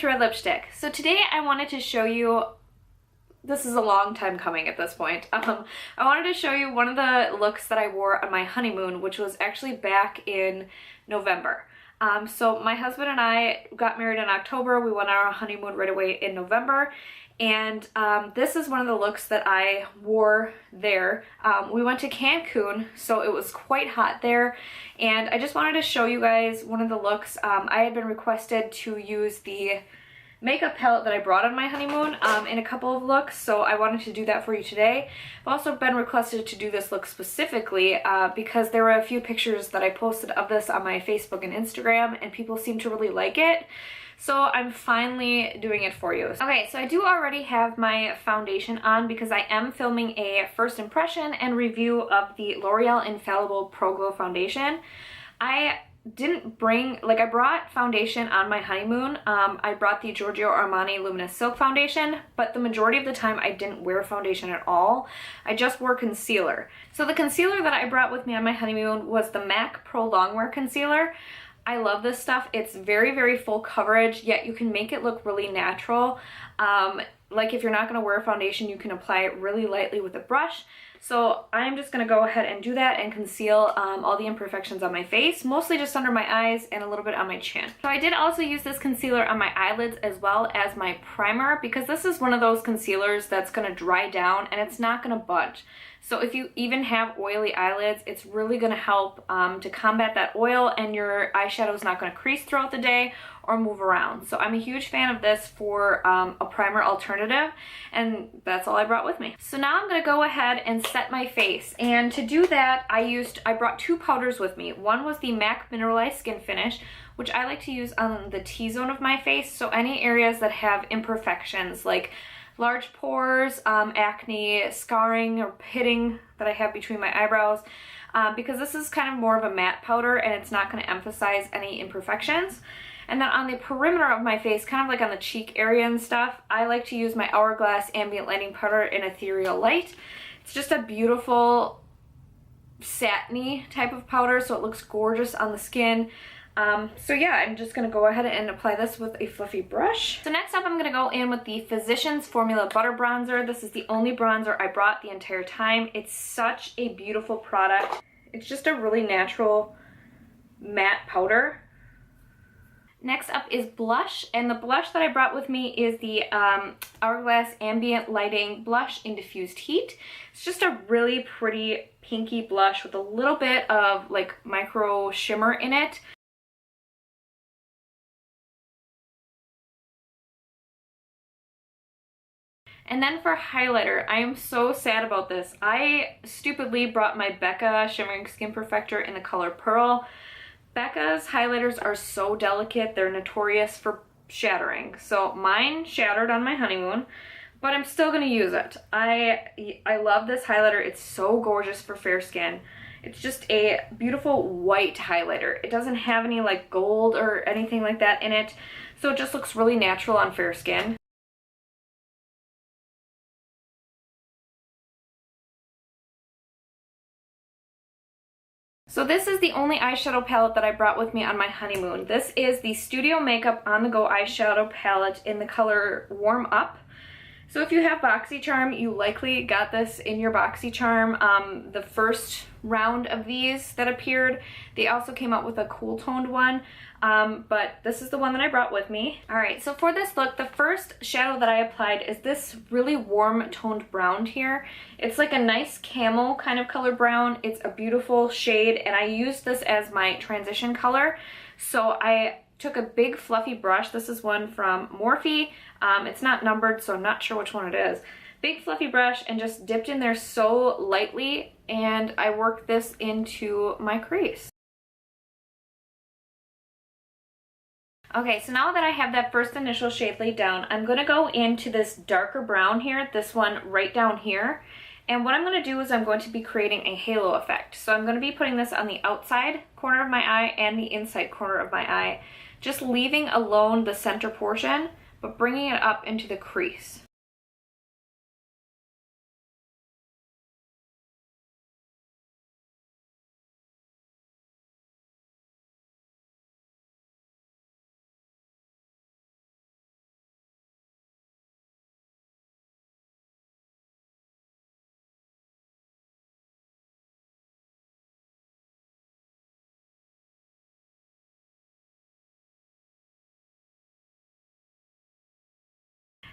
to Red Lipstick. So today I wanted to show you, this is a long time coming at this point. I wanted to show you one of the looks that I wore on my honeymoon, which was actually back in November. So my husband and I got married in October. We went on our honeymoon right away in November. And this is one of the looks that I wore there. We went to Cancun, so it was quite hot there. And I just wanted to show you guys one of the looks. I had been requested to use the makeup palette that I brought on my honeymoon in a couple of looks, so I wanted to do that for you today. I've also been requested to do this look specifically because there were a few pictures that I posted of this on my Facebook and Instagram, and people seem to really like it. So I'm finally doing it for you. Okay, so I do already have my foundation on because I am filming a first impression and review of the L'Oreal Infallible Pro Glow Foundation. I didn't bring, I brought foundation on my honeymoon. I brought the Giorgio Armani Luminous Silk Foundation, but the majority of the time I didn't wear foundation at all. I just wore concealer. So the concealer that I brought with me on my honeymoon was the MAC Prolongwear Concealer. I love this stuff. It's very, very full coverage, yet you can make it look really natural. Like if you're not going to wear foundation, you can apply it really lightly with a brush. So I'm just going to go ahead and do that and conceal all the imperfections on my face, mostly just under my eyes and a little bit on my chin. So I did also use this concealer on my eyelids as well as my primer, because this is one of those concealers that's going to dry down and it's not going to budge. So if you even have oily eyelids, it's really going to help to combat that oil, and your eyeshadow is not going to crease throughout the day or move around. So I'm a huge fan of this for a primer alternative, and that's all I brought with me. So now I'm going to go ahead and set my face, and to do that I brought two powders with me. One was the MAC Mineralized Skinfinish, which I like to use on the T-zone of my face, so any areas that have imperfections like large pores, acne, scarring, or pitting that I have between my eyebrows, because this is kind of more of a matte powder and it's not going to emphasize any imperfections. And then on the perimeter of my face, kind of like on the cheek area and stuff, I like to use my Hourglass Ambient Lighting Powder in Ethereal Light. It's just a beautiful satiny type of powder, so it looks gorgeous on the skin. So yeah, I'm just going to go ahead and apply this with a fluffy brush. So next up, I'm going to go in with the Physicians Formula Butter Bronzer. This is the only bronzer I brought the entire time. It's such a beautiful product. It's just a really natural matte powder. Next up is blush, and the blush that I brought with me is the Hourglass Ambient Lighting Blush in Diffused Heat. It's just a really pretty pinky blush with a little bit of like micro shimmer in it. And then for highlighter, I am so sad about this. I stupidly brought my BECCA Shimmering Skin Perfector in the color Pearl. BECCA's highlighters are so delicate, they're notorious for shattering. So mine shattered on my honeymoon, but I'm still gonna use it. I love this highlighter. It's so gorgeous for fair skin. It's just a beautiful white highlighter. It doesn't have any like gold or anything like that in it, so it just looks really natural on fair skin. So this is the only eyeshadow palette that I brought with me on my honeymoon. This is the Studio Makeup On The Go eyeshadow palette in the color Warm Up. So if you have BoxyCharm, you likely got this in your BoxyCharm. The first round of these that appeared, they also came out with a cool toned one, but this is the one that I brought with me. Alright, so for this look, the first shadow that I applied is this really warm toned brown here. It's like a nice camel kind of color brown. It's a beautiful shade, and I used this as my transition color. So I took a big fluffy brush. This is one from Morphe. It's not numbered, so I'm not sure which one it is. Big fluffy brush, and just dipped in there so lightly, and I worked this into my crease. Okay, so now that I have that first initial shade laid down, I'm going to go into this darker brown here, this one right down here. And what I'm going to do is I'm going to be creating a halo effect. So I'm going to be putting this on the outside corner of my eye and the inside corner of my eye, just leaving alone the center portion, but bringing it up into the crease.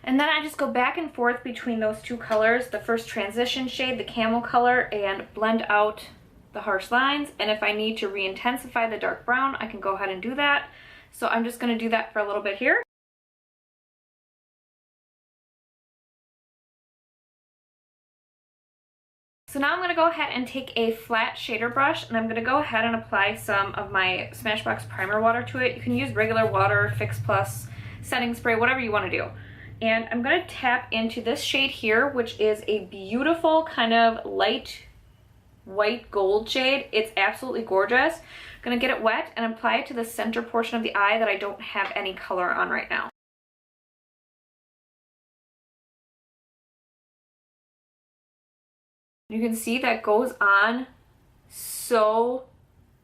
And then I just go back and forth between those two colors, the first transition shade, the camel color, and blend out the harsh lines. And if I need to re-intensify the dark brown, I can go ahead and do that. So I'm just going to do that for a little bit here. So now I'm going to go ahead and take a flat shader brush, and I'm going to go ahead and apply some of my Smashbox primer water to it. You can use regular water, Fix Plus, setting spray, whatever you want to do. And I'm going to tap into this shade here, which is a beautiful kind of light white gold shade. It's absolutely gorgeous. I'm going to get it wet and apply it to the center portion of the eye that I don't have any color on right now. You can see that goes on so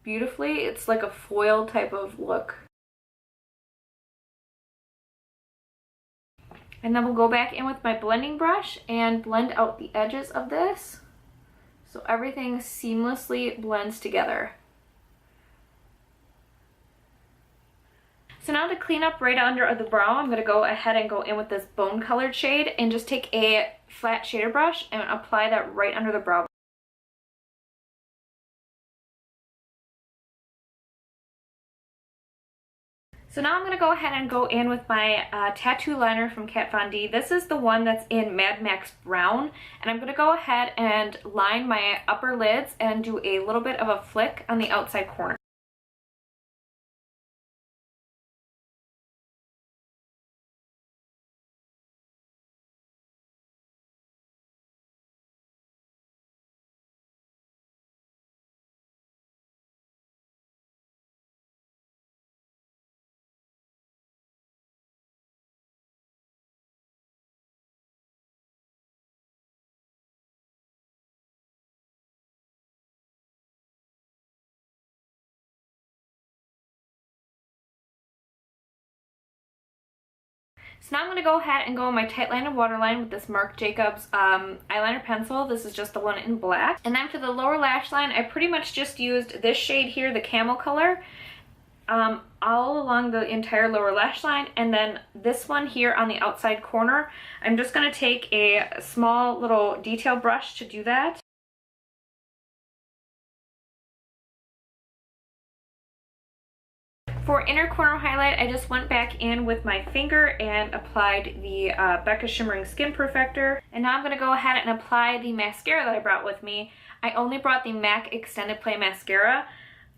beautifully. It's like a foil type of look. And then we'll go back in with my blending brush and blend out the edges of this so everything seamlessly blends together. So now to clean up right under the brow, I'm going to go ahead and go in with this bone colored shade and just take a flat shader brush and apply that right under the brow. So now I'm going to go ahead and go in with my tattoo liner from Kat Von D. This is the one that's in Mad Max Brown, and I'm going to go ahead and line my upper lids and do a little bit of a flick on the outside corner. So now I'm going to go ahead and go on my tight line and waterline with this Marc Jacobs eyeliner pencil. This is just the one in black. And then for the lower lash line, I pretty much just used this shade here, the camel color, all along the entire lower lash line. And then this one here on the outside corner, I'm just going to take a small little detail brush to do that. For inner corner highlight, I just went back in with my finger and applied the BECCA Shimmering Skin Perfector. And now I'm going to go ahead and apply the mascara that I brought with me. I only brought the MAC Extended Play Mascara.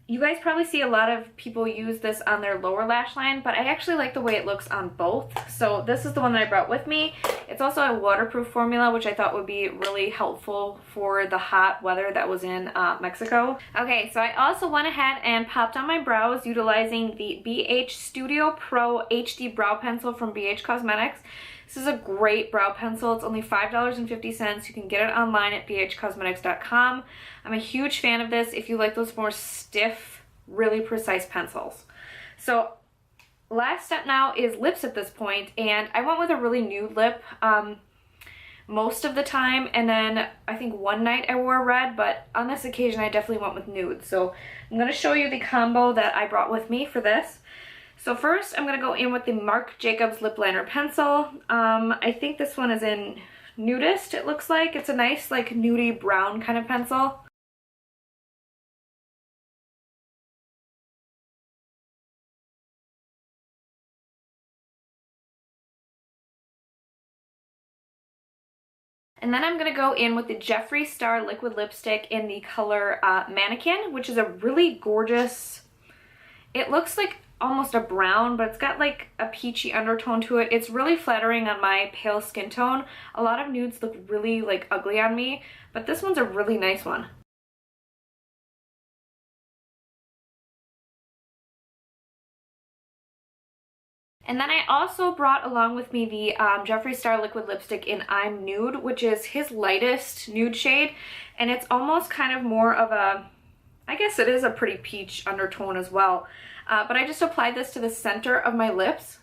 You guys probably see a lot of people use this on their lower lash line, but I actually like the way it looks on both. So this is the one that I brought with me. It's also a waterproof formula, which I thought would be really helpful for the hot weather that was in Mexico. Okay, so I also went ahead and popped on my brows utilizing the BH Studio Pro HD Brow Pencil from BH Cosmetics. This is a great brow pencil. It's only $5.50. You can get it online at bhcosmetics.com. I'm a huge fan of this if you like those more stiff, really precise pencils. So last step now is lips at this point, and I went with a really nude lip most of the time, and then I think one night I wore red, but on this occasion I definitely went with nude. So I'm going to show you the combo that I brought with me for this. So first I'm going to go in with the Marc Jacobs lip liner pencil. I think this one is in Nudist, it looks like. It's a nice like nudie brown kind of pencil. And then I'm going to go in with the Jeffree Star Liquid Lipstick in the color Mannequin, which is a really gorgeous, it looks like almost a brown, but it's got like a peachy undertone to it. It's really flattering on my pale skin tone. A lot of nudes look really like ugly on me, but this one's a really nice one. And then I also brought along with me the Jeffree Star Liquid Lipstick in I'm Nude, which is his lightest nude shade. And it's almost kind of more of a, I guess it is a pretty peach undertone as well. But I just applied this to the center of my lips.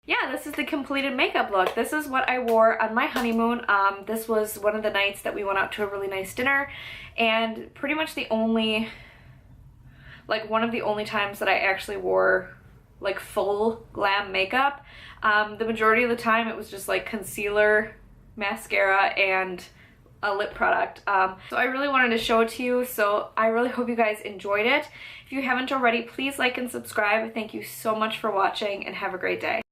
Yeah, this is the completed makeup look. This is what I wore on my honeymoon. This was one of the nights that we went out to a really nice dinner, and pretty much the only like one of the only times that I actually wore like full glam makeup. The majority of the time it was just like concealer, mascara, and a lip product. So I really wanted to show it to you, so I really hope you guys enjoyed it. If you haven't already, please like and subscribe. Thank you so much for watching and have a great day.